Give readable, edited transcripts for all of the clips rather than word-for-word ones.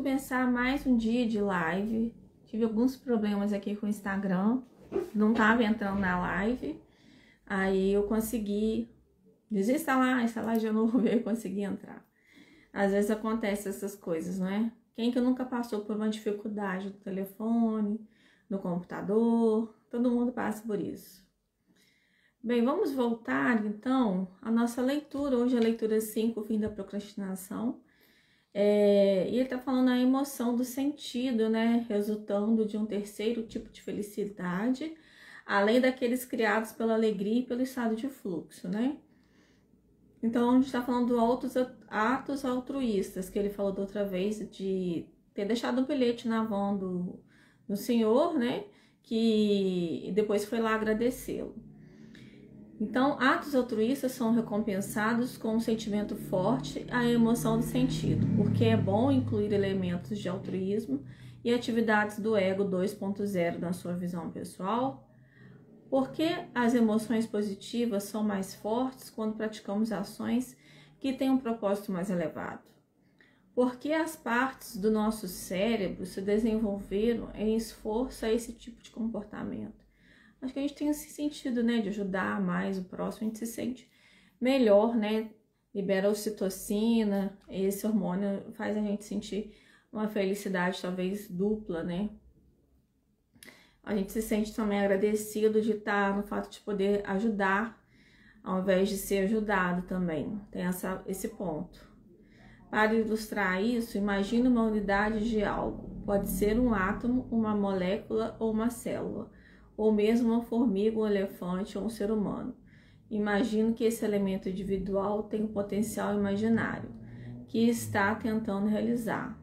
começar mais um dia de live. Tive alguns problemas aqui com o Instagram, não tava entrando na live. Aí eu consegui desinstalar, instalar de novo e eu consegui entrar. Às vezes acontece essas coisas, não é? Quem que nunca passou por uma dificuldade no telefone, no computador? Todo mundo passa por isso. Bem, vamos voltar então à nossa leitura. Hoje é a leitura 5, o fim da procrastinação. E ele está falando a emoção do sentido, né? Resultando de um terceiro tipo de felicidade, além daqueles criados pela alegria e pelo estado de fluxo, né? Então, a gente está falando dos atos altruístas, que ele falou da outra vez, de ter deixado um bilhete na van do senhor, né? Que depois foi lá agradecê-lo. Então, atos altruístas são recompensados com um sentimento forte, a emoção do sentido, porque é bom incluir elementos de altruísmo e atividades do ego 2.0 na sua visão pessoal. Porque as emoções positivas são mais fortes quando praticamos ações que têm um propósito mais elevado. Porque as partes do nosso cérebro se desenvolveram em esforço a esse tipo de comportamento. Acho que a gente tem esse sentido, né, de ajudar mais o próximo, a gente se sente melhor, né, libera ocitocina, esse hormônio faz a gente sentir uma felicidade talvez dupla, né. A gente se sente também agradecido de estar no fato de poder ajudar, ao invés de ser ajudado também, tem esse ponto. Para ilustrar isso, imagine uma unidade de algo, pode ser um átomo, uma molécula ou uma célula, ou mesmo uma formiga, um elefante ou um ser humano. Imagino que esse elemento individual tem um potencial imaginário, que está tentando realizar.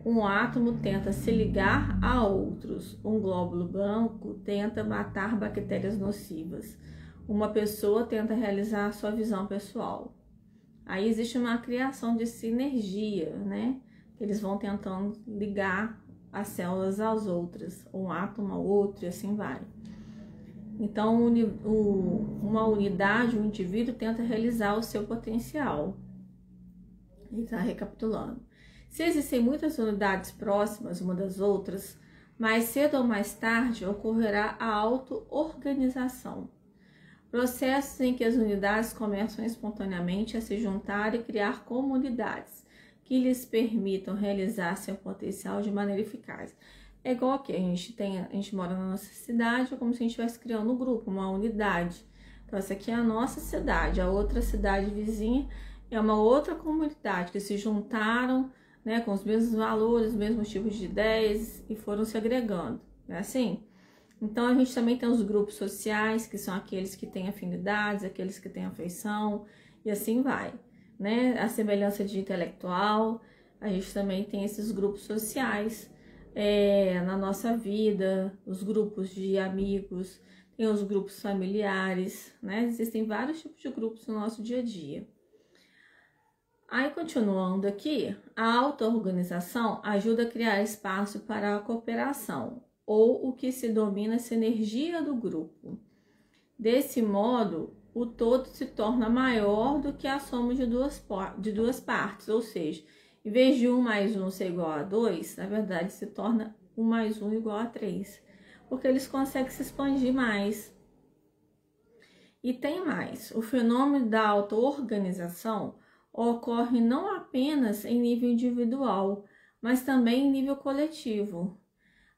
Um átomo tenta se ligar a outros, um glóbulo branco tenta matar bactérias nocivas, uma pessoa tenta realizar a sua visão pessoal. Aí existe uma criação de sinergia, né? Eles vão tentando ligar as células às outras, um átomo ao outro e assim vai. Então, uma unidade, um indivíduo tenta realizar o seu potencial. Ele está recapitulando. Se existem muitas unidades próximas uma das outras, mais cedo ou mais tarde ocorrerá a auto-organização. Processos em que as unidades começam espontaneamente a se juntar e criar comunidades que lhes permitam realizar seu potencial de maneira eficaz. É igual aqui, a gente mora na nossa cidade, é como se a gente estivesse criando um grupo, uma unidade. Então, essa aqui é a nossa cidade, a outra cidade vizinha é uma outra comunidade que se juntaram, né, com os mesmos valores, os mesmos tipos de ideias e foram se agregando, não é assim? Então, a gente também tem os grupos sociais, que são aqueles que têm afinidades, aqueles que têm afeição, e assim vai, né? A semelhança de intelectual, a gente também tem esses grupos sociais na nossa vida, os grupos de amigos, tem os grupos familiares, né? Existem vários tipos de grupos no nosso dia a dia. Aí, continuando aqui, a auto-organização ajuda a criar espaço para a cooperação, ou o que se domina a sinergia do grupo. Desse modo, o todo se torna maior do que a soma de duas partes, ou seja, em vez de 1 mais 1 ser igual a 2, na verdade se torna 1 mais 1 igual a 3, porque eles conseguem se expandir mais. E tem mais, o fenômeno da auto-organização ocorre não apenas em nível individual, mas também em nível coletivo.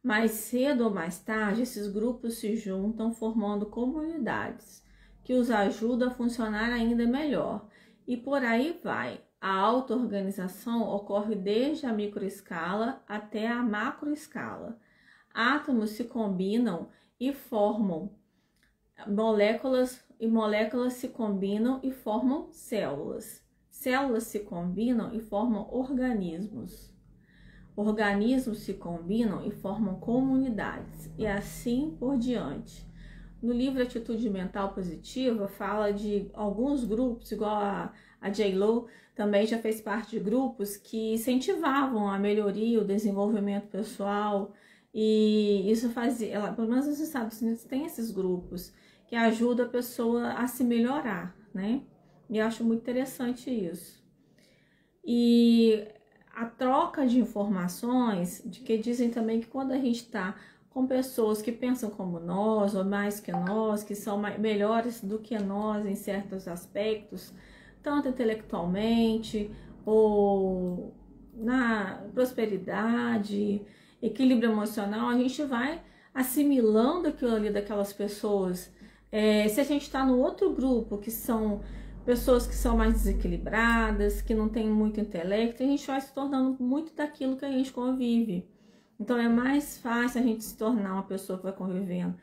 Mais cedo ou mais tarde, esses grupos se juntam formando comunidades que os ajudam a funcionar ainda melhor. E por aí vai. A auto-organização ocorre desde a microescala até a macroescala. Átomos se combinam e formam moléculas, e moléculas se combinam e formam células. Células se combinam e formam organismos. Organismos se combinam e formam comunidades, e assim por diante. No livro Atitude Mental Positiva, fala de alguns grupos, igual a J.Lo, também já fez parte de grupos que incentivavam a melhoria, o desenvolvimento pessoal, e isso fazia, pelo menos nos Estados Unidos tem esses grupos que ajudam a pessoa a se melhorar, né? E eu acho muito interessante isso. E a troca de informações, de que dizem também que quando a gente está com pessoas que pensam como nós, ou mais que nós, que são melhores do que nós em certos aspectos, tanto intelectualmente, ou na prosperidade, equilíbrio emocional, a gente vai assimilando aquilo ali daquelas pessoas. Se a gente está no outro grupo, que são pessoas que são mais desequilibradas, que não têm muito intelecto, a gente vai se tornando muito daquilo que a gente convive. Então é mais fácil a gente se tornar uma pessoa que vai convivendo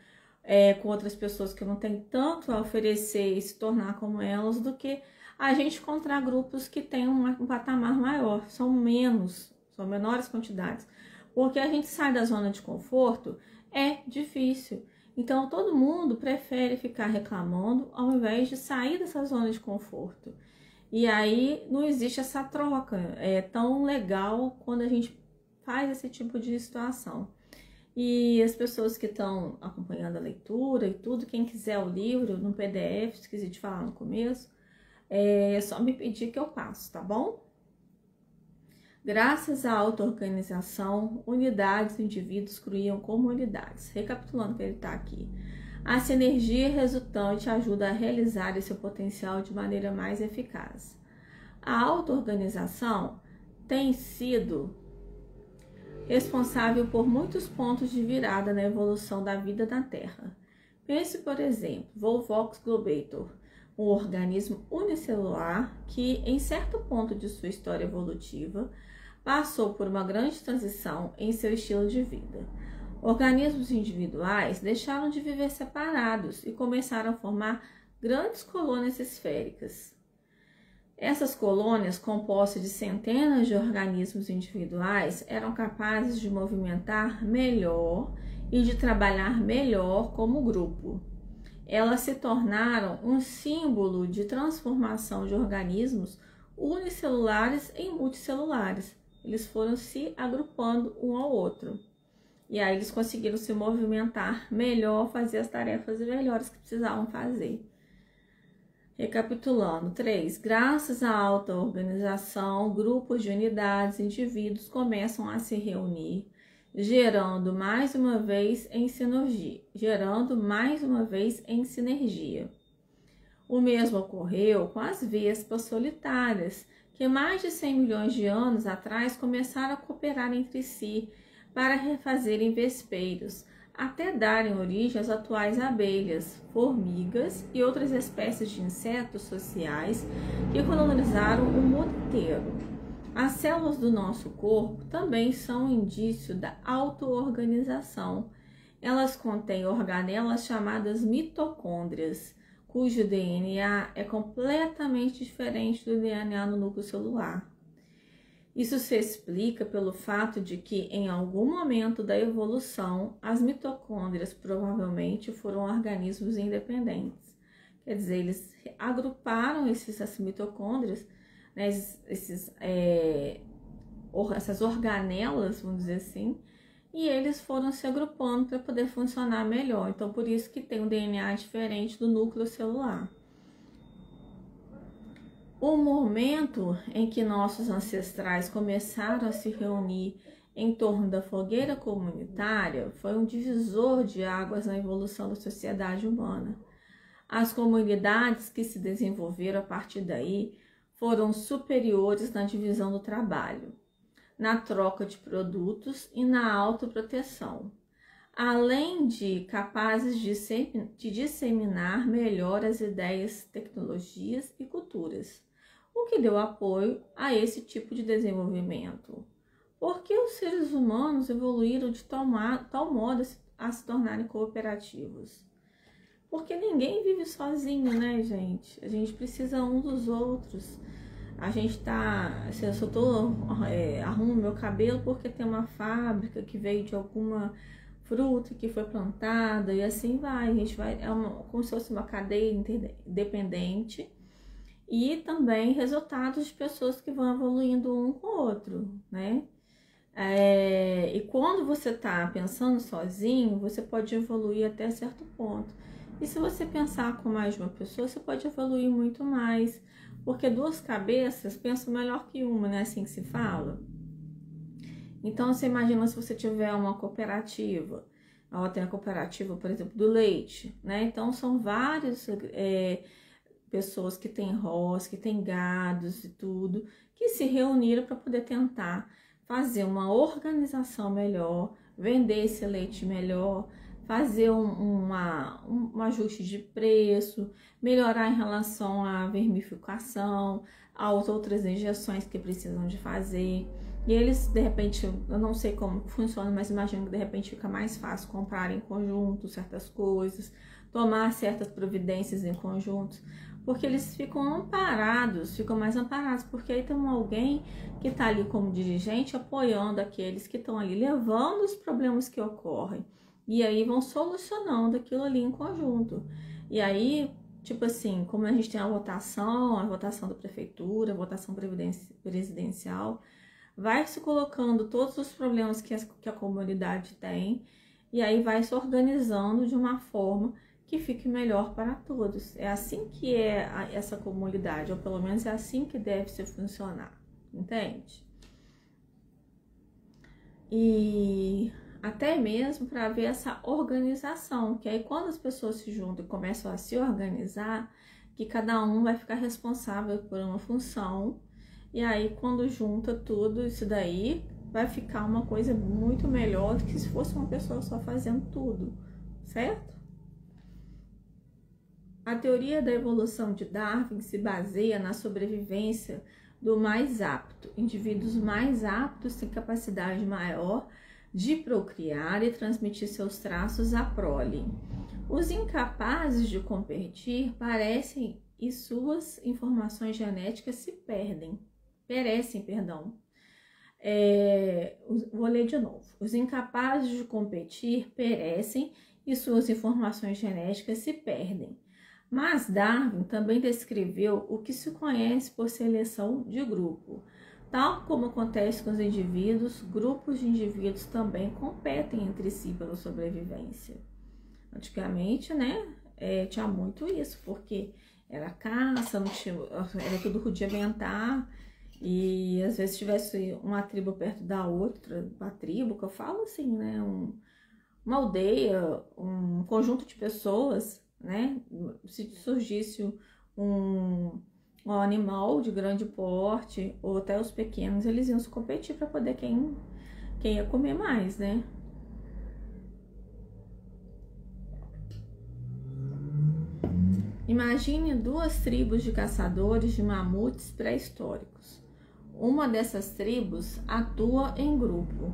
com outras pessoas que não têm tanto a oferecer e se tornar como elas, do que a gente encontrar grupos que têm um patamar maior, são menores quantidades. Porque a gente sai da zona de conforto, é difícil. Então todo mundo prefere ficar reclamando ao invés de sair dessa zona de conforto. E aí não existe essa troca. É tão legal quando a gente faz esse tipo de situação. E as pessoas que estão acompanhando a leitura e tudo, quem quiser o livro no PDF, esqueci de falar no começo, é só me pedir que eu passo, tá bom? Graças à auto-organização, unidades e indivíduos criam comunidades. Recapitulando o que ele está aqui. A sinergia resultante ajuda a realizar esse potencial de maneira mais eficaz. A auto-organização tem sido responsável por muitos pontos de virada na evolução da vida na Terra. Pense, por exemplo, Volvox globator, um organismo unicelular que, em certo ponto de sua história evolutiva, passou por uma grande transição em seu estilo de vida. Organismos individuais deixaram de viver separados e começaram a formar grandes colônias esféricas. Essas colônias, compostas de centenas de organismos individuais, eram capazes de movimentar melhor e de trabalhar melhor como grupo. Elas se tornaram um símbolo de transformação de organismos unicelulares em multicelulares. Eles foram se agrupando um ao outro. E aí eles conseguiram se movimentar melhor, fazer as tarefas melhores que precisavam fazer. Recapitulando, 3. Graças à auto-organização, grupos de unidades, indivíduos começam a se reunir, gerando mais uma vez em sinergia. O mesmo ocorreu com as vespas solitárias, que mais de 100 milhões de anos atrás começaram a cooperar entre si para refazerem vespeiros, até darem origem às atuais abelhas, formigas e outras espécies de insetos sociais que colonizaram o mundo inteiro. As células do nosso corpo também são um indício da auto-organização. Elas contêm organelas chamadas mitocôndrias, cujo DNA é completamente diferente do DNA no núcleo celular. Isso se explica pelo fato de que, em algum momento da evolução, as mitocôndrias provavelmente foram organismos independentes. Quer dizer, eles agruparam essas mitocôndrias, né, essas organelas, vamos dizer assim, e eles foram se agrupando para poder funcionar melhor. Então, por isso que tem um DNA diferente do núcleo celular. O momento em que nossos ancestrais começaram a se reunir em torno da fogueira comunitária foi um divisor de águas na evolução da sociedade humana. As comunidades que se desenvolveram a partir daí foram superiores na divisão do trabalho, na troca de produtos e na autoproteção, além de capazes de disseminar melhor as ideias, tecnologias e culturas, o que deu apoio a esse tipo de desenvolvimento. Porque os seres humanos evoluíram de tal modo a se tornarem cooperativos? Porque ninguém vive sozinho, né, gente? A gente precisa um dos outros. A gente tá... Se eu arrumo meu cabelo porque tem uma fábrica que veio de alguma fruta que foi plantada e assim vai. A gente vai... como se fosse uma cadeia independente. E também resultados de pessoas que vão evoluindo um com o outro, né? E quando você está pensando sozinho, você pode evoluir até certo ponto. E se você pensar com mais de uma pessoa, você pode evoluir muito mais. Porque duas cabeças pensam melhor que uma, né? Assim que se fala. Então, você imagina se você tiver uma cooperativa, ela tem a cooperativa, por exemplo, do leite, né? Então, são várias pessoas que têm roça, que têm gados e tudo, que se reuniram para poder tentar fazer uma organização melhor, vender esse leite melhor, fazer um ajuste de preço, melhorar em relação à vermificação, às outras injeções que precisam de fazer. E eles, de repente, eu não sei como funciona, mas imagino que de repente fica mais fácil comprar em conjunto certas coisas, tomar certas providências em conjunto, porque eles ficam amparados, ficam mais amparados, porque aí tem alguém que está ali como dirigente apoiando aqueles que estão ali, levando os problemas que ocorrem, e aí vão solucionando aquilo ali em conjunto. E aí, tipo assim, como a gente tem a votação da prefeitura, a votação presidencial, vai se colocando todos os problemas que a comunidade tem, e aí vai se organizando de uma forma que fique melhor para todos. É assim que é essa comunidade, ou pelo menos é assim que deve se funcionar, entende? E até mesmo para ver essa organização, que aí quando as pessoas se juntam e começam a se organizar, que cada um vai ficar responsável por uma função, e aí quando junta tudo isso daí, vai ficar uma coisa muito melhor do que se fosse uma pessoa só fazendo tudo, certo? A teoria da evolução de Darwin se baseia na sobrevivência do mais apto. Indivíduos mais aptos têm capacidade maior de procriar e transmitir seus traços à prole. Os incapazes de competir parecem e suas informações genéticas se perecem. Vou ler de novo. Os incapazes de competir perecem e suas informações genéticas se perdem. Mas Darwin também descreveu o que se conhece por seleção de grupo. Tal como acontece com os indivíduos, grupos de indivíduos também competem entre si pela sobrevivência. Antigamente, né, tinha muito isso, porque era caça, não tinha, era tudo rudimentar, e às vezes tivesse uma tribo perto da outra, uma tribo, que eu falo assim, né, uma aldeia, um conjunto de pessoas, né? Se surgisse um animal de grande porte, ou até os pequenos, eles iam se competir para poder quem ia comer mais, né? Imagine duas tribos de caçadores de mamutes pré-históricos. Uma dessas tribos atua em grupo.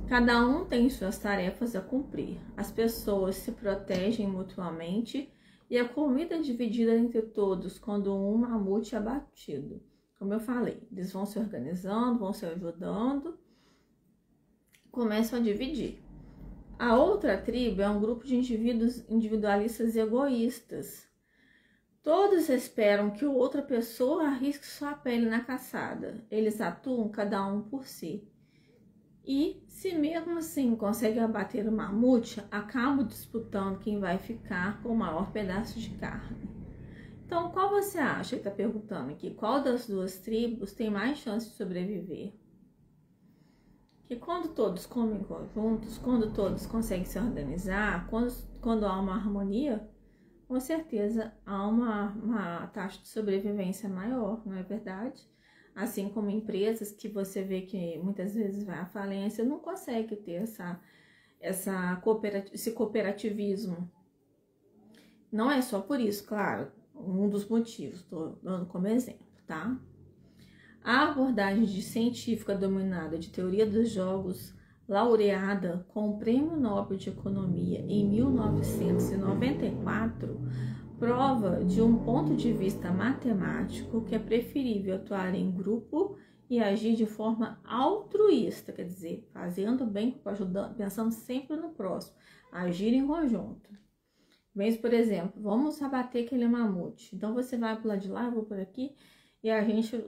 Cada um tem suas tarefas a cumprir. As pessoas se protegem mutuamente e a comida é dividida entre todos quando um mamute é abatido. Como eu falei, eles vão se organizando, vão se ajudando, começam a dividir. A outra tribo é um grupo de indivíduos individualistas e egoístas. Todos esperam que outra pessoa arrisque sua pele na caçada. Eles atuam cada um por si. E, se mesmo assim conseguem abater o mamute, acabam disputando quem vai ficar com o maior pedaço de carne. Então, qual você acha, ele está perguntando aqui, qual das duas tribos tem mais chance de sobreviver? Que quando todos comem juntos, quando todos conseguem se organizar, quando há uma harmonia, com certeza há uma taxa de sobrevivência maior, não é verdade? Assim como empresas que você vê que muitas vezes vai à falência, não consegue ter esse cooperativismo. Não é só por isso, claro, um dos motivos, estou dando como exemplo, tá? A abordagem científica dominada de teoria dos jogos, laureada com o Prêmio Nobel de Economia em 1994, prova de um ponto de vista matemático que é preferível atuar em grupo e agir de forma altruísta, quer dizer, fazendo bem, ajudando, pensando sempre no próximo, agir em conjunto. Mas, por exemplo, vamos abater aquele mamute. Então você vai para lado de lá, eu vou por aqui, e a gente,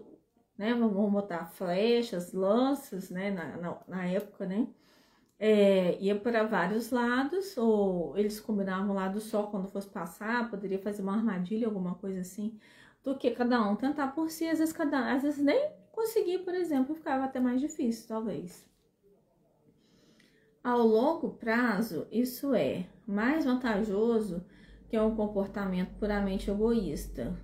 né, vamos botar flechas, lanças, né, na época, né? Ia para vários lados, ou eles combinavam um lado só quando fosse passar, poderia fazer uma armadilha, alguma coisa assim, do que cada um tentar por si, às vezes nem conseguir, por exemplo, ficava até mais difícil, talvez. Ao longo prazo, isso é mais vantajoso que um comportamento puramente egoísta.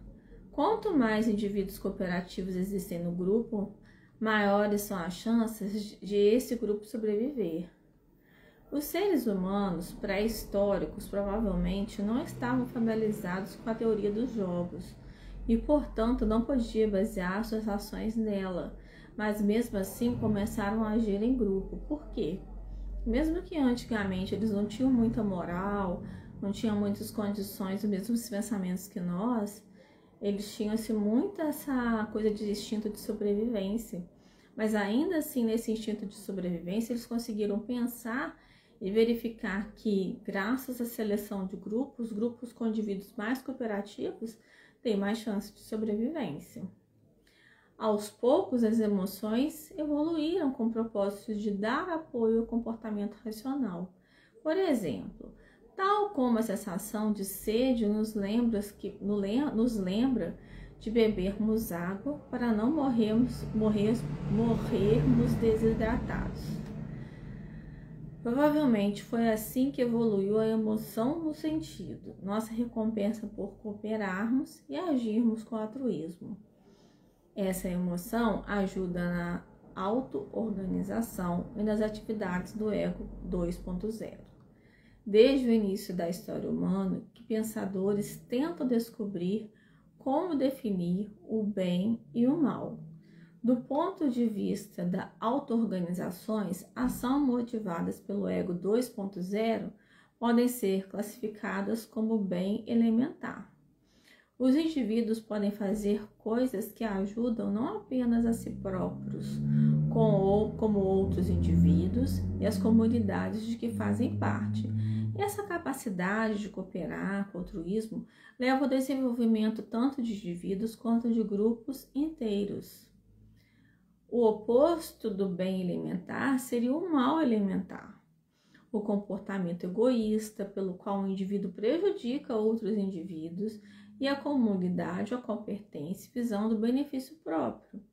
Quanto mais indivíduos cooperativos existem no grupo, maiores são as chances de esse grupo sobreviver. Os seres humanos pré-históricos provavelmente não estavam familiarizados com a teoria dos jogos e, portanto, não podiam basear suas ações nela, mas mesmo assim começaram a agir em grupo. Por quê? Mesmo que antigamente eles não tinham muita moral, não tinham muitas condições, os mesmos pensamentos que nós, eles tinham assim, muito essa coisa de instinto de sobrevivência. Mas ainda assim, nesse instinto de sobrevivência, eles conseguiram pensar e verificar que, graças à seleção de grupos, grupos com indivíduos mais cooperativos têm mais chance de sobrevivência. Aos poucos, as emoções evoluíram com o propósito de dar apoio ao comportamento racional. Por exemplo, tal como a sensação de sede nos lembra de bebermos água para não morrermos desidratados. Provavelmente foi assim que evoluiu a emoção no sentido, nossa recompensa por cooperarmos e agirmos com altruísmo. Essa emoção ajuda na auto-organização e nas atividades do ego 2.0. Desde o início da história humana, que pensadores tentam descobrir como definir o bem e o mal. Do ponto de vista das auto-organizações, ações motivadas pelo ego 2.0 podem ser classificadas como bem elementar. Os indivíduos podem fazer coisas que ajudam não apenas a si próprios, como outros indivíduos e as comunidades de que fazem parte. E essa capacidade de cooperar com o altruísmo leva ao desenvolvimento tanto de indivíduos quanto de grupos inteiros. O oposto do bem elementar seria o mal elementar, o comportamento egoísta pelo qual o indivíduo prejudica outros indivíduos e a comunidade a qual pertence, visando o benefício próprio.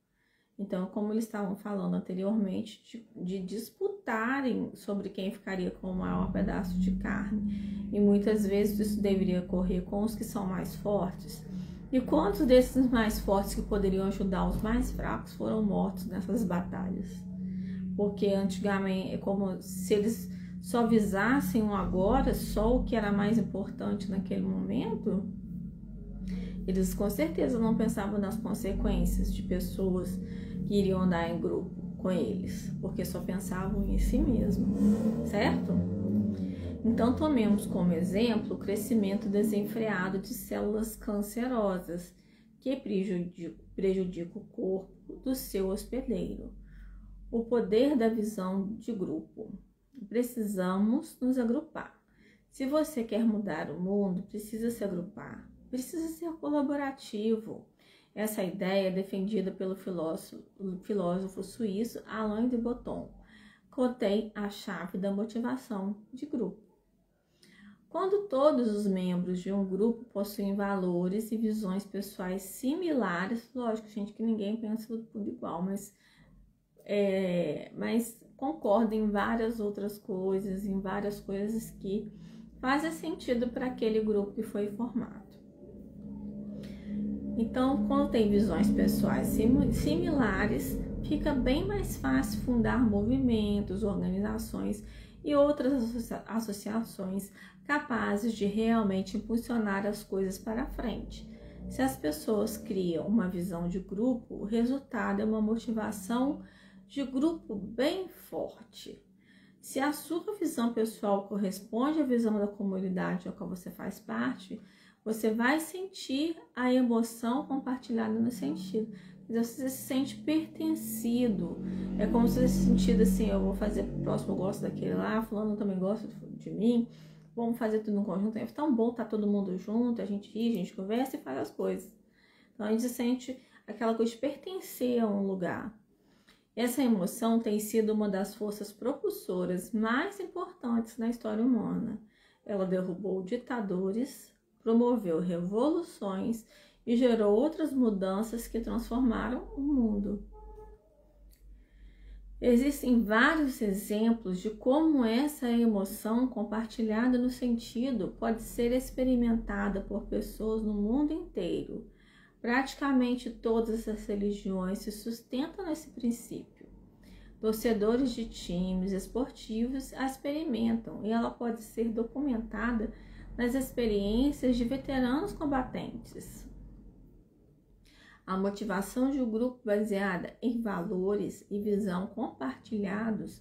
Então, como eles estavam falando anteriormente, de disputarem sobre quem ficaria com o maior pedaço de carne. E muitas vezes isso deveria ocorrer com os que são mais fortes. E quantos desses mais fortes que poderiam ajudar os mais fracos foram mortos nessas batalhas? Porque antigamente é como se eles só visassem o agora, só o que era mais importante naquele momento. Eles com certeza não pensavam nas consequências de pessoas que iriam andar em grupo com eles, porque só pensavam em si mesmo, certo? Então, tomemos como exemplo o crescimento desenfreado de células cancerosas que prejudica o corpo do seu hospedeiro. O poder da visão de grupo. Precisamos nos agrupar. Se você quer mudar o mundo, precisa se agrupar. Precisa ser colaborativo. Essa ideia é defendida pelo filósofo suíço Alain de Botton, contém a chave da motivação de grupo. Quando todos os membros de um grupo possuem valores e visões pessoais similares, lógico, gente, que ninguém pensa tudo igual, mas concordam em várias outras coisas, em várias coisas que fazem sentido para aquele grupo que foi formado. Então, quando tem visões pessoais similares, fica bem mais fácil fundar movimentos, organizações e outras associações capazes de realmente impulsionar as coisas para frente. Se as pessoas criam uma visão de grupo, o resultado é uma motivação de grupo bem forte. Se a sua visão pessoal corresponde à visão da comunidade a qual você faz parte, você vai sentir a emoção compartilhada no sentido. Você se sente pertencido. É como se você se sentisse assim, eu vou fazer próximo, eu gosto daquele lá, fulano também gosta de mim, vamos fazer tudo em conjunto. É tão bom estar todo mundo junto, a gente ri, a gente conversa e faz as coisas. Então a gente sente aquela coisa de pertencer a um lugar. Essa emoção tem sido uma das forças propulsoras mais importantes na história humana. Ela derrubou ditadores, promoveu revoluções e gerou outras mudanças que transformaram o mundo. Existem vários exemplos de como essa emoção compartilhada no sentido pode ser experimentada por pessoas no mundo inteiro. Praticamente todas as religiões se sustentam nesse princípio. Torcedores de times esportivos a experimentam e ela pode ser documentada nas experiências de veteranos combatentes. A motivação de um grupo baseada em valores e visão compartilhados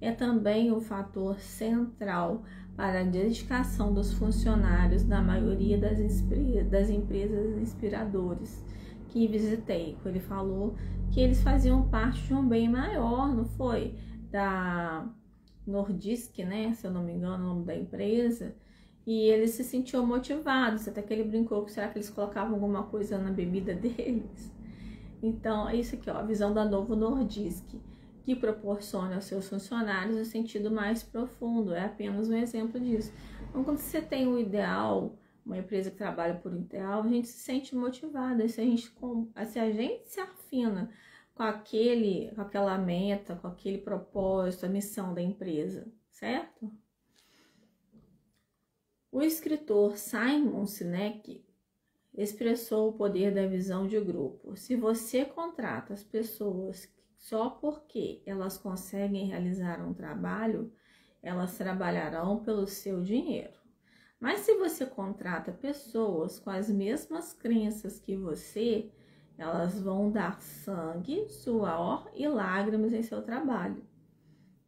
é também um fator central para a dedicação dos funcionários da maioria das empresas inspiradoras que visitei. Ele falou que eles faziam parte de um bem maior, não foi? Da Nordisk, né? Se eu não me engano, o nome da empresa. E ele se sentiu motivado, até que ele brincou que será que eles colocavam alguma coisa na bebida deles? Então, é isso aqui, ó, a visão da Novo Nordisk, que proporciona aos seus funcionários um sentido mais profundo, é apenas um exemplo disso. Então, quando você tem um ideal, uma empresa que trabalha por um ideal, a gente se sente motivada, se a gente se afina com aquela meta, com aquele propósito, a missão da empresa, certo? O escritor Simon Sinek expressou o poder da visão de grupo. Se você contrata as pessoas só porque elas conseguem realizar um trabalho, elas trabalharão pelo seu dinheiro. Mas se você contrata pessoas com as mesmas crenças que você, elas vão dar sangue, suor e lágrimas em seu trabalho.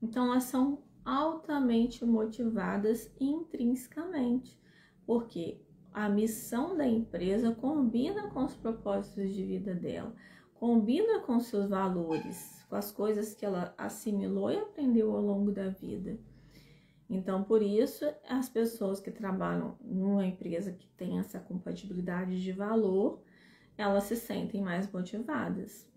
Então, elas são altamente motivadas intrinsecamente, porque a missão da empresa combina com os propósitos de vida dela, combina com seus valores, com as coisas que ela assimilou e aprendeu ao longo da vida. Então, por isso, as pessoas que trabalham numa empresa que tem essa compatibilidade de valor, elas se sentem mais motivadas.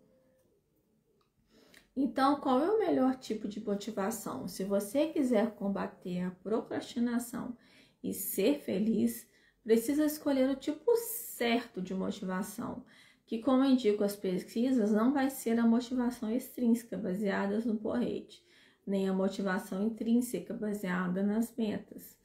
Então, qual é o melhor tipo de motivação? Se você quiser combater a procrastinação e ser feliz, precisa escolher o tipo certo de motivação, que, como indicam as pesquisas, não vai ser a motivação extrínseca baseada no porrete, nem a motivação intrínseca baseada nas metas.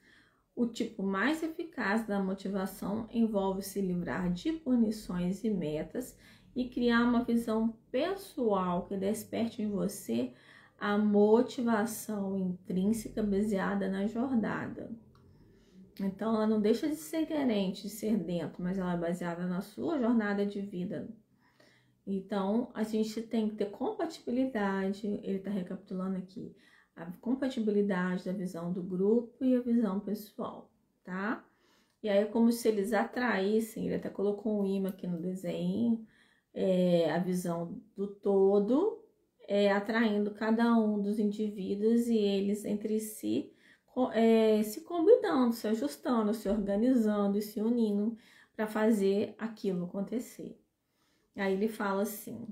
O tipo mais eficaz da motivação envolve se livrar de punições e metas e criar uma visão pessoal que desperte em você a motivação intrínseca baseada na jornada. Então, ela não deixa de ser inerente, de ser dentro, mas ela é baseada na sua jornada de vida. Então, a gente tem que ter compatibilidade, ele está recapitulando aqui, a compatibilidade da visão do grupo e a visão pessoal, tá? E aí é como se eles atraíssem, ele até colocou um imã aqui no desenho, a visão do todo, atraindo cada um dos indivíduos e eles entre si se combinando, se ajustando, se organizando e se unindo para fazer aquilo acontecer. Aí ele fala assim: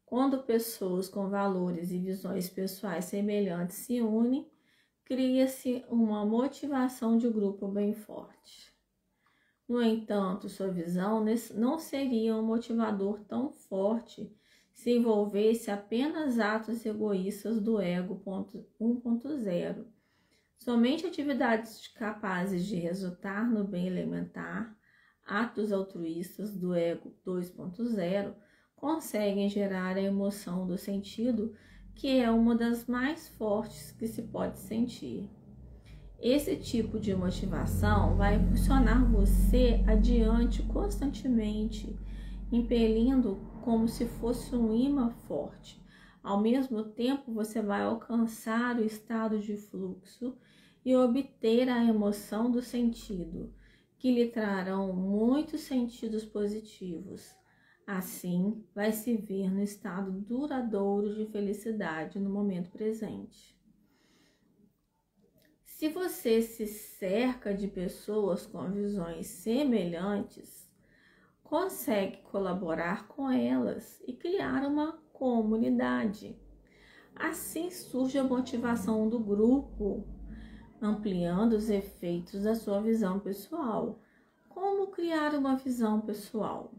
quando pessoas com valores e visões pessoais semelhantes se unem, cria-se uma motivação de grupo bem forte. No entanto, sua visão não seria um motivador tão forte se envolvesse apenas atos egoístas do ego 1.0. Somente atividades capazes de resultar no bem elementar, atos altruístas do ego 2.0, conseguem gerar a emoção do sentido, que é uma das mais fortes que se pode sentir. Esse tipo de motivação vai impulsionar você adiante constantemente, impelindo como se fosse um imã forte. Ao mesmo tempo, você vai alcançar o estado de fluxo e obter a emoção do sentido, que lhe trarão muitos sentidos positivos. Assim, vai se ver no estado duradouro de felicidade no momento presente. Se você se cerca de pessoas com visões semelhantes, consegue colaborar com elas e criar uma comunidade. Assim surge a motivação do grupo, ampliando os efeitos da sua visão pessoal. Como criar uma visão pessoal?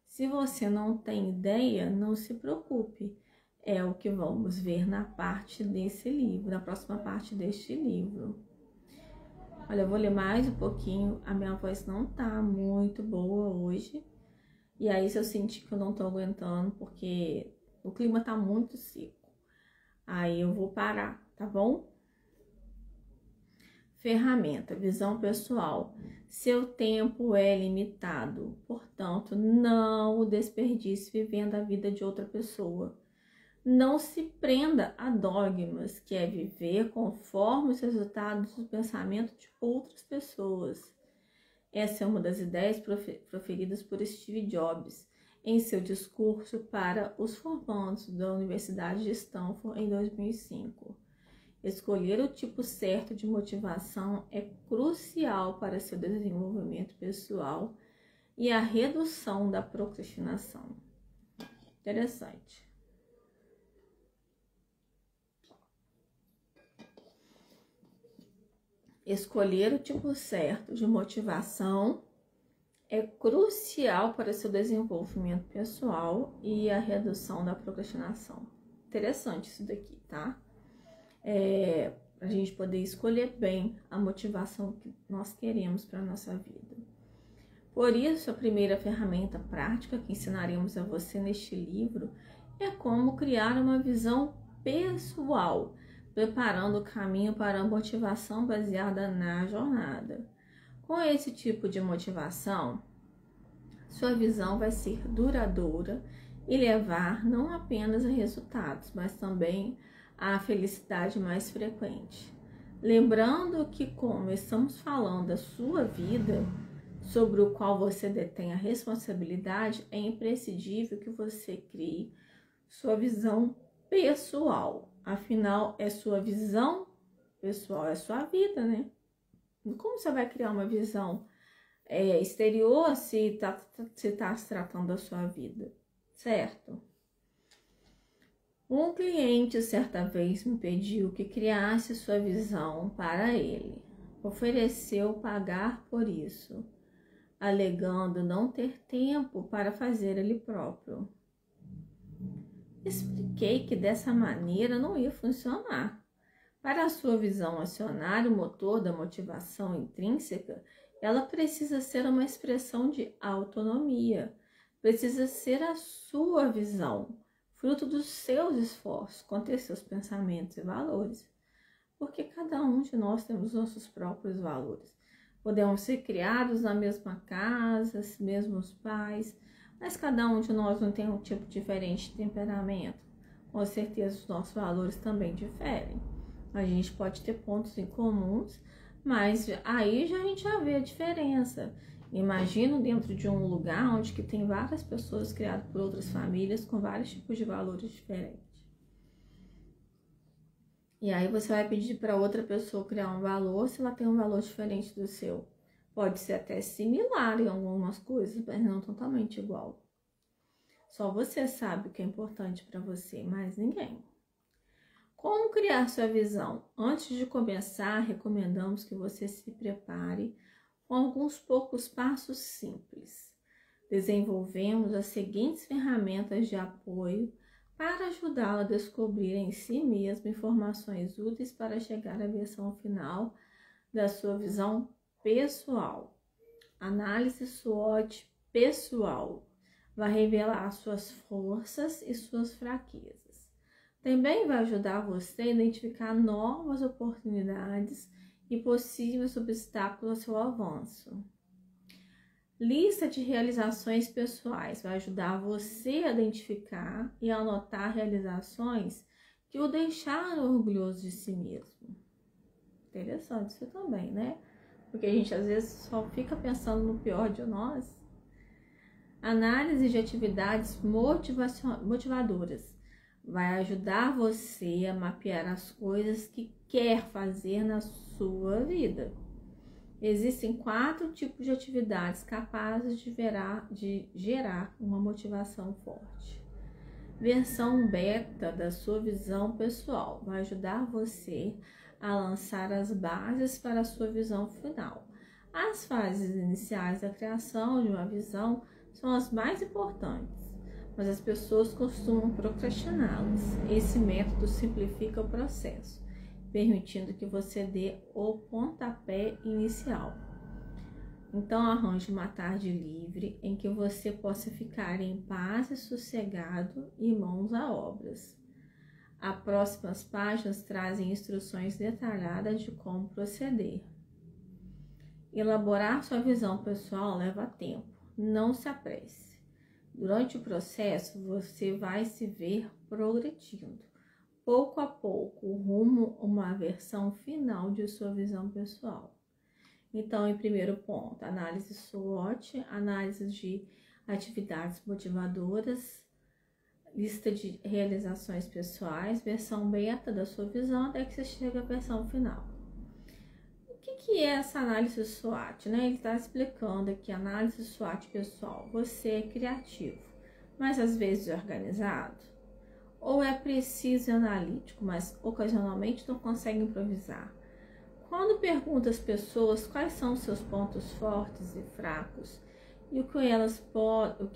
Se você não tem ideia, não se preocupe. É o que vamos ver na parte desse livro, na próxima parte deste livro. Olha, eu vou ler mais um pouquinho, a minha voz não tá muito boa hoje. E aí, se eu sentir que eu não tô aguentando, porque o clima tá muito seco, aí eu vou parar, tá bom? Ferramenta, visão pessoal. Seu tempo é limitado, portanto, não o desperdice vivendo a vida de outra pessoa. Não se prenda a dogmas, que é viver conforme os resultados do pensamento de outras pessoas. Essa é uma das ideias proferidas por Steve Jobs em seu discurso para os formandos da Universidade de Stanford em 2005. Escolher o tipo certo de motivação é crucial para seu desenvolvimento pessoal e a redução da procrastinação. Interessante. Escolher o tipo certo de motivação é crucial para seu desenvolvimento pessoal e a redução da procrastinação. Interessante isso daqui, tá? Para a gente poder escolher bem a motivação que nós queremos para a nossa vida. Por isso, a primeira ferramenta prática que ensinaremos a você neste livro é como criar uma visão pessoal, preparando o caminho para a motivação baseada na jornada. Com esse tipo de motivação, sua visão vai ser duradoura e levar não apenas a resultados, mas também a felicidade mais frequente. Lembrando que, como estamos falando da sua vida, sobre o qual você detém a responsabilidade, é imprescindível que você crie sua visão pessoal. Afinal, é sua visão pessoal, é sua vida, né? Como você vai criar uma visão exterior se tá se tratando da sua vida, certo? Um cliente certa vez me pediu que criasse sua visão para ele. Ofereceu pagar por isso, alegando não ter tempo para fazer ele próprio. Expliquei que dessa maneira não ia funcionar. Para a sua visão acionar o motor da motivação intrínseca, ela precisa ser uma expressão de autonomia, precisa ser a sua visão, fruto dos seus esforços, conter seus pensamentos e valores. Porque cada um de nós temos nossos próprios valores. Podemos ser criados na mesma casa, mesmos pais, mas cada um de nós não tem um tipo diferente de temperamento. Com certeza os nossos valores também diferem. A gente pode ter pontos em comuns, mas aí a gente já vê a diferença. Imagino dentro de um lugar onde que tem várias pessoas criadas por outras famílias com vários tipos de valores diferentes. E aí você vai pedir para outra pessoa criar um valor se ela tem um valor diferente do seu. Pode ser até similar em algumas coisas, mas não totalmente igual. Só você sabe o que é importante para você, mais ninguém. Como criar sua visão? Antes de começar, recomendamos que você se prepare com alguns poucos passos simples. Desenvolvemos as seguintes ferramentas de apoio para ajudá-la a descobrir em si mesma informações úteis para chegar à versão final da sua visão pessoal. Análise SWOT pessoal vai revelar suas forças e suas fraquezas. Também vai ajudar você a identificar novas oportunidades e possíveis obstáculos ao seu avanço. Lista de realizações pessoais vai ajudar você a identificar e a anotar realizações que o deixaram orgulhoso de si mesmo. Interessante isso também, né? Porque a gente às vezes só fica pensando no pior de nós. Análise de atividades motivadoras vai ajudar você a mapear as coisas que quer fazer na sua vida. Existem 4 tipos de atividades capazes de gerar uma motivação forte. Versão beta da sua visão pessoal vai ajudar você a lançar as bases para a sua visão final. As fases iniciais da criação de uma visão são as mais importantes. mas as pessoas costumam procrastiná-las. Esse método simplifica o processo, permitindo que você dê o pontapé inicial. Então, arranje uma tarde livre em que você possa ficar em paz e sossegado e mãos à obras. As próximas páginas trazem instruções detalhadas de como proceder. Elaborar sua visão pessoal leva tempo, não se apresse. Durante o processo, você vai se ver progredindo, pouco a pouco, rumo a uma versão final de sua visão pessoal. Então, em primeiro ponto, análise SWOT, análise de atividades motivadoras, lista de realizações pessoais, versão beta da sua visão, até que você chega à versão final. O que é essa análise SWOT? Ele está explicando aqui, análise SWOT pessoal. Você é criativo, mas às vezes organizado? Ou é preciso e analítico, mas ocasionalmente não consegue improvisar? Quando pergunta às pessoas quais são os seus pontos fortes e fracos e o que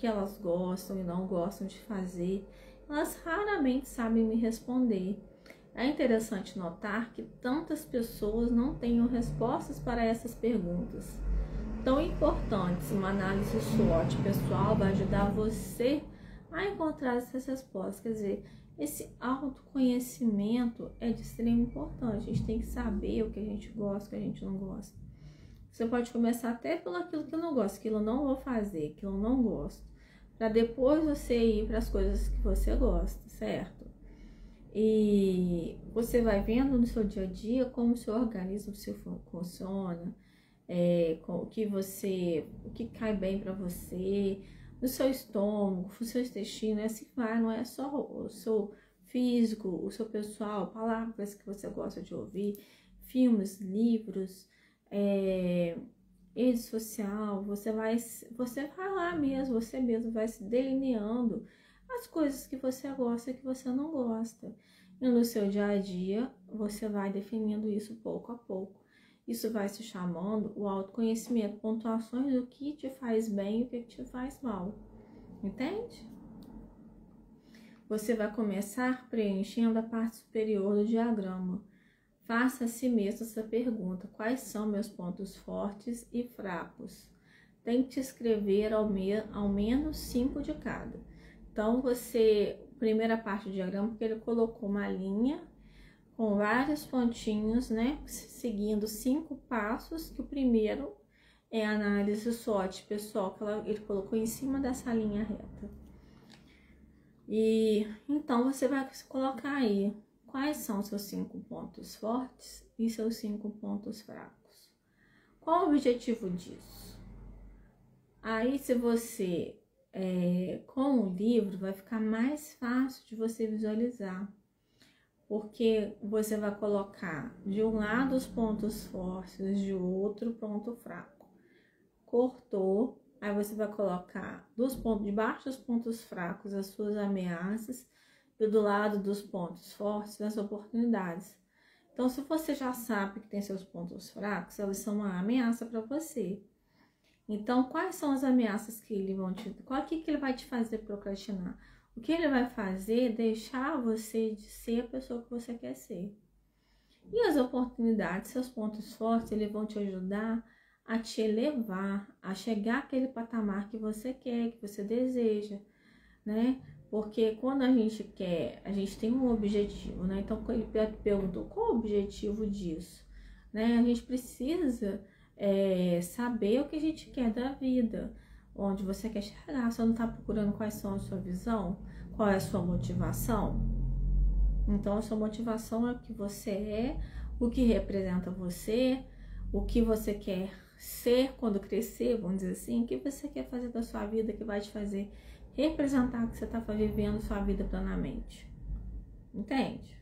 elas gostam e não gostam de fazer, elas raramente sabem me responder. É interessante notar que tantas pessoas não tenham respostas para essas perguntas. Tão importantes, uma análise SWOT pessoal vai ajudar você a encontrar essas respostas. Quer dizer, esse autoconhecimento é de extrema importância. A gente tem que saber o que a gente gosta, o que a gente não gosta. Você pode começar até pelo aquilo que eu não gosto, aquilo eu não vou fazer, aquilo eu não gosto, para depois você ir para as coisas que você gosta, certo? E você vai vendo no seu dia a dia como o seu organismo funciona, o que cai bem para você, no seu estômago, no seu intestino, assim vai, não é só o seu físico, o seu pessoal, palavras que você gosta de ouvir, filmes, livros, rede social, você vai lá mesmo, você mesmo vai se delineando as coisas que você gosta e que você não gosta. E no seu dia a dia, você vai definindo isso pouco a pouco. Isso vai se chamando o autoconhecimento, pontuações do que te faz bem e o que te faz mal. Entende? Você vai começar preenchendo a parte superior do diagrama. Faça a si mesmo essa pergunta: quais são meus pontos fortes e fracos? Tente escrever ao menos 5 de cada. Então, primeira parte do diagrama, porque ele colocou uma linha com vários pontinhos, seguindo 5 passos, que o primeiro é a análise SWOT pessoal, que ele colocou em cima dessa linha reta. E então você vai colocar aí quais são seus 5 pontos fortes e seus 5 pontos fracos. Qual o objetivo disso? Aí, se você com o livro, vai ficar mais fácil de você visualizar, porque você vai colocar de um lado os pontos fortes, de outro ponto fraco. Cortou, aí você vai colocar debaixo dos pontos fracos as suas ameaças e do lado dos pontos fortes as oportunidades. Então, se você já sabe que tem seus pontos fracos, elas são uma ameaça para você. Então, quais são as ameaças que ele que ele vai te fazer procrastinar? O que ele vai fazer? Deixar você de ser a pessoa que você quer ser. E as oportunidades, seus pontos fortes, eles vão te ajudar a te elevar, a chegar àquele patamar que você quer, que você deseja, Porque quando a gente quer, a gente tem um objetivo, Então, quando ele perguntou qual o objetivo disso, A gente precisa saber o que a gente quer da vida, onde você quer chegar. Você não está procurando quais são a sua visão, qual é a sua motivação. Então, a sua motivação é o que você é, o que representa você, o que você quer ser quando crescer, vamos dizer assim, o que você quer fazer da sua vida que vai te fazer representar que você está vivendo sua vida plenamente. Entende?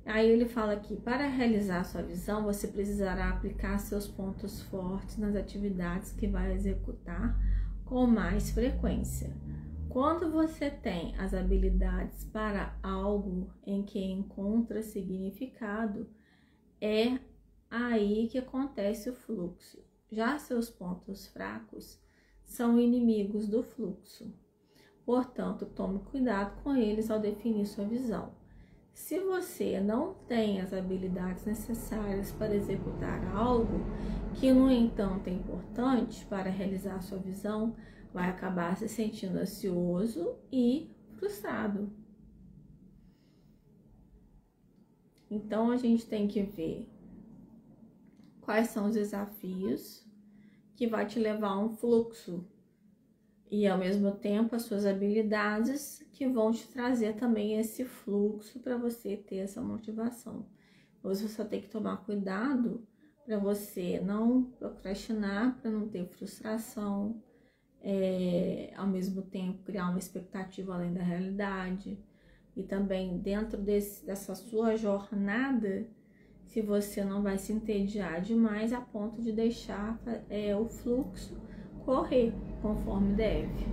Aí ele fala aqui, para realizar sua visão, você precisará aplicar seus pontos fortes nas atividades que vai executar com mais frequência. Quando você tem as habilidades para algo em que encontra significado, é aí que acontece o fluxo. Já seus pontos fracos são inimigos do fluxo. Portanto, tome cuidado com eles ao definir sua visão. Se você não tem as habilidades necessárias para executar algo que, no entanto, é importante para realizar sua visão, vai acabar se sentindo ansioso e frustrado. Então, a gente tem que ver quais são os desafios que vai te levar a um fluxo e, ao mesmo tempo, as suas habilidades que vão te trazer também esse fluxo para você ter essa motivação. Você só tem que tomar cuidado para você não procrastinar, para não ter frustração, ao mesmo tempo criar uma expectativa além da realidade. E também dentro dessa sua jornada, se você não vai se entediar demais a ponto de deixar o fluxo correr conforme deve,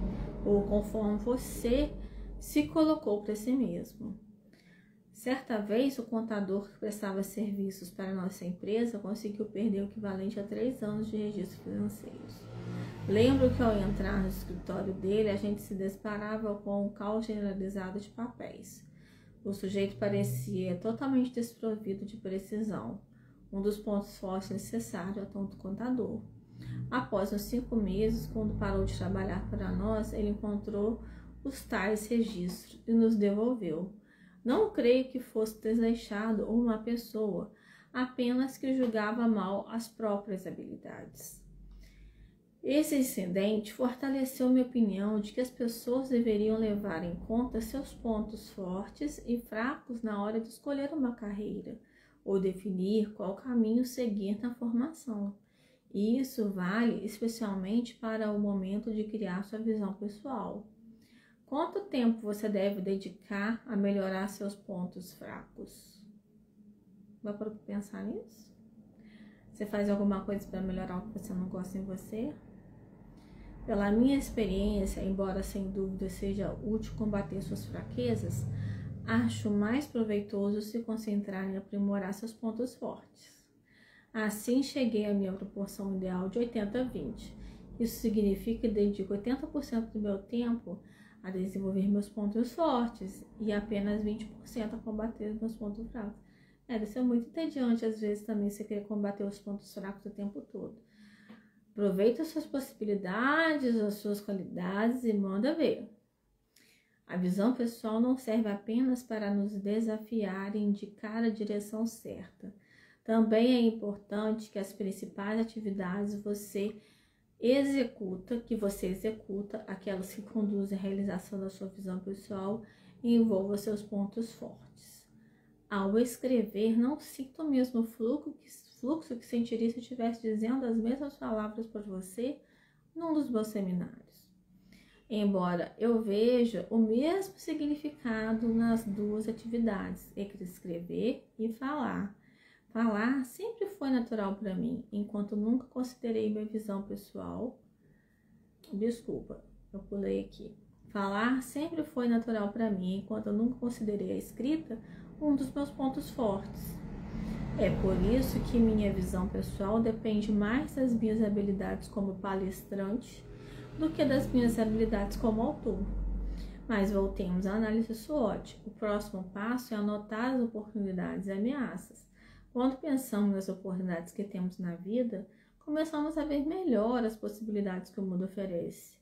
ou conforme você se colocou para si mesmo. Certa vez, o contador que prestava serviços para a nossa empresa conseguiu perder o equivalente a 3 anos de registros financeiros. Lembro que ao entrar no escritório dele, a gente se deparava com um caos generalizado de papéis. O sujeito parecia totalmente desprovido de precisão, um dos pontos fortes necessários ao tonto contador. Após uns 5 meses, quando parou de trabalhar para nós, ele encontrou os tais registros e nos devolveu. Não creio que fosse desleixado ou uma pessoa, apenas que julgava mal as próprias habilidades. Esse incidente fortaleceu minha opinião de que as pessoas deveriam levar em conta seus pontos fortes e fracos na hora de escolher uma carreira ou definir qual caminho seguir na formação. E isso vale especialmente para o momento de criar sua visão pessoal. Quanto tempo você deve dedicar a melhorar seus pontos fracos? Vai para pensar nisso? Você faz alguma coisa para melhorar o que você não gosta em você? Pela minha experiência, embora sem dúvida seja útil combater suas fraquezas, acho mais proveitoso se concentrar em aprimorar seus pontos fortes. Assim, cheguei à minha proporção ideal de 80-20. Isso significa que dedico 80% do meu tempo a desenvolver meus pontos fortes e apenas 20% a combater os meus pontos fracos. Deve ser muito entediante, às vezes, também você querer combater os pontos fracos o tempo todo. Aproveita as suas possibilidades, as suas qualidades e manda ver. A visão pessoal não serve apenas para nos desafiar e indicar a direção certa. Também é importante que as principais atividades você executa, aquelas que conduzem à realização da sua visão pessoal e envolvam seus pontos fortes. Ao escrever, não sinta o mesmo fluxo que sentiria se eu estivesse dizendo as mesmas palavras para você num dos meus seminários. Embora eu veja o mesmo significado nas duas atividades, escrever e falar. Falar sempre foi natural para mim, enquanto nunca considerei minha visão pessoal. Desculpa, eu pulei aqui. Falar sempre foi natural para mim, enquanto eu nunca considerei a escrita um dos meus pontos fortes. É por isso que minha visão pessoal depende mais das minhas habilidades como palestrante do que das minhas habilidades como autor. Mas voltemos à análise SWOT. O próximo passo é anotar as oportunidades e ameaças. Quando pensamos nas oportunidades que temos na vida, começamos a ver melhor as possibilidades que o mundo oferece.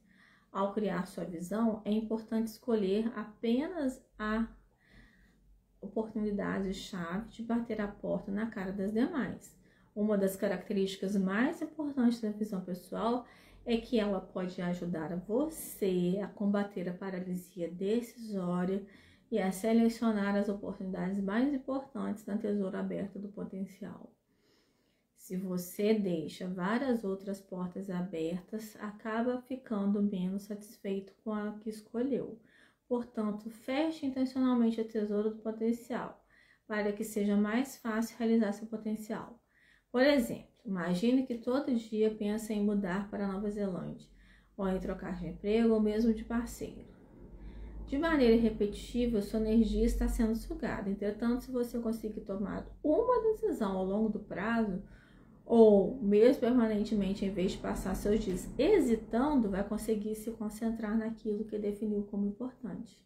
Ao criar sua visão, é importante escolher apenas a oportunidade-chave de bater a porta na cara das demais. Uma das características mais importantes da visão pessoal é que ela pode ajudar você a combater a paralisia decisória e a selecionar as oportunidades mais importantes na tesoura aberta do potencial. Se você deixa várias outras portas abertas, acaba ficando menos satisfeito com a que escolheu. Portanto, feche intencionalmente a tesoura do potencial, para que seja mais fácil realizar seu potencial. Por exemplo, imagine que todo dia pensa em mudar para a Nova Zelândia, ou em trocar de emprego ou mesmo de parceiro. De maneira repetitiva, sua energia está sendo sugada. Entretanto, se você conseguir tomar uma decisão ao longo do prazo, ou mesmo permanentemente, em vez de passar seus dias hesitando, vai conseguir se concentrar naquilo que definiu como importante.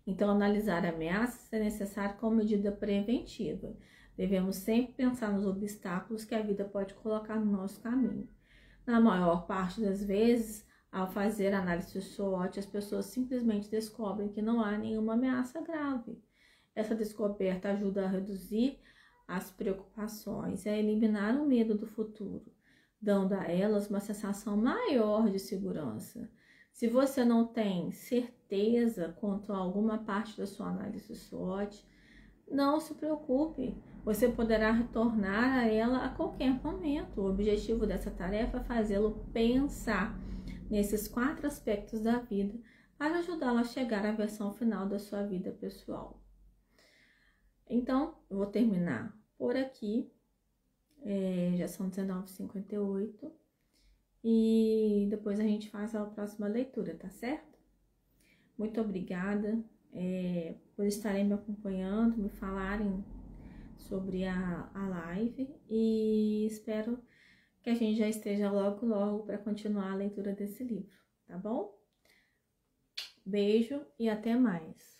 Então, analisar ameaças é necessário como medida preventiva. Devemos sempre pensar nos obstáculos que a vida pode colocar no nosso caminho. Na maior parte das vezes, ao fazer análise SWOT, as pessoas simplesmente descobrem que não há nenhuma ameaça grave. Essa descoberta ajuda a reduzir as preocupações e a eliminar o medo do futuro, dando a elas uma sensação maior de segurança. Se você não tem certeza quanto a alguma parte da sua análise SWOT, não se preocupe, você poderá retornar a ela a qualquer momento. O objetivo dessa tarefa é fazê-lo pensar nesses 4 aspectos da vida para ajudá-lo a chegar à versão final da sua vida pessoal. Então, eu vou terminar por aqui, já são 19h58, e depois a gente faz a próxima leitura, tá certo? Muito obrigada por estarem me acompanhando, me falarem sobre a live, e espero que a gente já esteja logo para continuar a leitura desse livro, tá bom? Beijo e até mais!